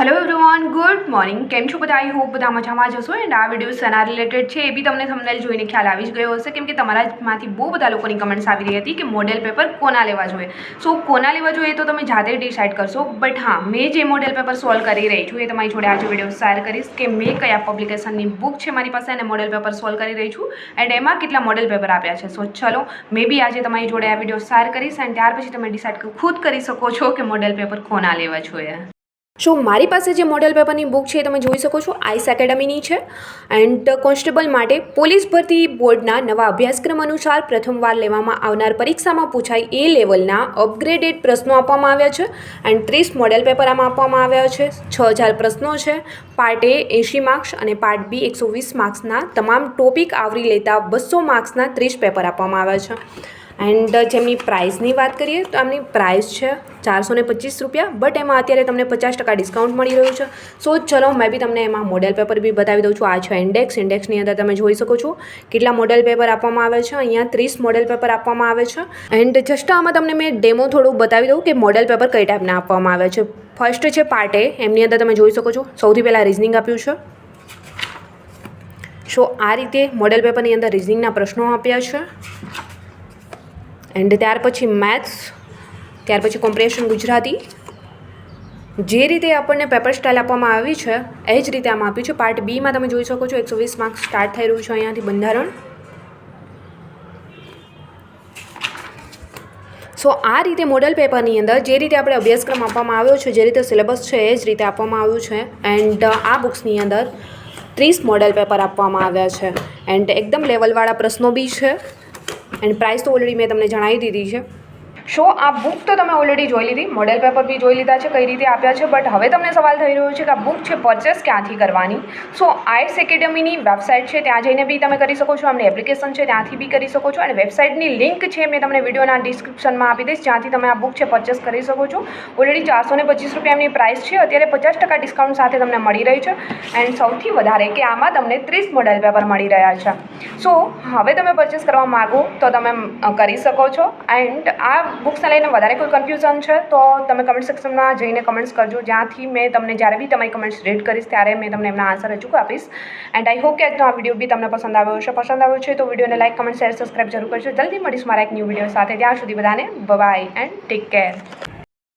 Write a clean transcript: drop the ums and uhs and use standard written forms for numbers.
Hello everyone good morning केम छो बधा I hope बधा मजामां जशो एंड आ विडियो सेना रिलेटेड है ए बी तमने थंबनेल जोईने ख्याल आवी ज गयो हशे केम के तमारामांथी बहु बधा लोकोनी कमेंट्स आवी रही हती कि मॉडल पेपर कोना लेवा जोईए। सो कोना लेवा जोईए तो तमे जाते डिसाइड करशो, बट हाँ मैं जे मॉडल पेपर सॉल्व करी रही छूँ ए तमारी जोड़े आज विडियो शेर करीश कि मैं कया पब्लिकेशननी बुक है मारी पासे अने मॉडल पेपर सॉल्व करी रही छूँ एंड एमां केटला मॉडल पेपर आप्या छे। सो चलो मैं बी आज तमारी जोड़े आ विडियो शेर करीश एंड त्यार पछी तमे डिसाइड खुद करी शको छो कि मॉडल पेपर कोना लेवा जोईए। सो मारी पासे जे मॉडल पेपरनी बुक है तमे जोई शको छो आईस एकेडमीनी है एंड कोन्स्टेबल माटे पोलीस भर्ती बोर्डना नवा अभ्यासक्रम अनुसार प्रथमवार लेवामां आवनार परीक्षामां पूछाय ए लेवलना अपग्रेडेड प्रश्नों आपवामां आव्या छे एंड 30 मॉडल पेपर आमां आपवामां आव्या छे। 6000 प्रश्नों है। पार्ट ए 80 मार्क्स और पार्ट बी 120 मार्क्सना तमाम टॉपिक आवरी लेता 200 मार्क्सना 30 पेपर आपवामां आव्या छे। एंड जेमनी प्राइसनी बात करिए तो आमनी प्राइस है 425 रुपया, बट एम अत्यारे तमने 50% डिस्काउंट मळी रह्युं छे। सो चलो मैं भी तमने एमां मॉडल पेपर भी बतावी दऊं छुं। आ छे इंडेक्सनी अंदर तमे जोई शको छो केटला मॉडल पेपर आपवामां आवे छे। अहींया 30 मॉडल पेपर आपवामां आवे छे एंड जस्ट आमां तमने मैं डेमो थोड़ुं बतावी दऊं कि मॉडल पेपर कई टाइपना आपवामां आवे छे। फर्स्ट है पार्ट ए, एमनी अंदर तमे जोई शको छो सौथी पहेला रीजनिंग आप्युं छे। सो आ रीते मॉडल पेपरनी अंदर रीजनिंगना प्रश्नों आप्या छे एंड त्यार पछी मैथ्स, त्यार पछी कॉम्प्रिहेंशन गुजराती। जे रीते आपने पेपर स्टाइल आपवामां आवी छे ए ज रीते आमां आप्युं छे। पार्ट बी में तमे जोई शको छो 120 मार्क्स स्टार्ट थई रह्युं छे अहींयाथी बंधारण। सो आ रीते मॉडल पेपरनी अंदर जे रीते आपणे अभ्यासक्रम आपवामां आव्यो छे, जे रीते सिलेबस छे ए ज रीते आपवामां आव्युं छे एंड आ बुक्सनी अंदर 30 मॉडल पेपर आपवामां आव्या छे एंड एकदम लेवलवाळा प्रश्नों बी छे एंड प्राइस तो ऑलरेडी मैं तमने जणावी दीधी है। सो आ बुक तो तमे ऑलरेडी जोई लीधी, मॉडल पेपर भी जोई लीधा है कई रीते आप्या छे, बट हवे तमने सवाल थई रह्यो छे कि आ बुक है परचेस क्यांथी करवानी। सो आईएस एकेडमीनी वेबसाइट है त्यां जईने बी तमे करी शको छो, आमनी एप्लिकेशन है त्यांथी बी करी शको छो एंड वेबसाइटनी लिंक है मैं तमने विडियोना डिस्क्रिप्शनमां आपी दईश ज्यांथी तमे आ बुक है परचेस करी शको छो। ऑलरेडी 425 रुपया एमनी प्राइस है, अत्यारे 50% डिस्काउंट साथे तमने मळी रही है एंड सौथी वधारे कि आमां तमने 30 मॉडल पेपर मळी रह्या छे। सो हवे तमे परचेस करवा मांगो तो तमे करी शको छो एंड आ बुक्सने लईने वधारे कोई कन्फ्यूजन है तो तमे कमेंट सेक्शन में जईने कमेंट्स करजो, ज्यांथी मैं तमने ज्यारे भी तमारी कमेंट्स रीड करीश त्यारे मैं तमने एमना आंसर अचूक आपीश। एंड आई होप कि आजनो आ विडियो भी तमने पसंद आव्यो हशे। पसंद आव्यो छे तो विडियोने लाइक कमेंट शेर सब्सक्राइब जरूर करजो। जल्दी मळीश मारा एक न्यू विडियो साथे, त्यां सुधी बधाने बाय बाय एंड टेक केर।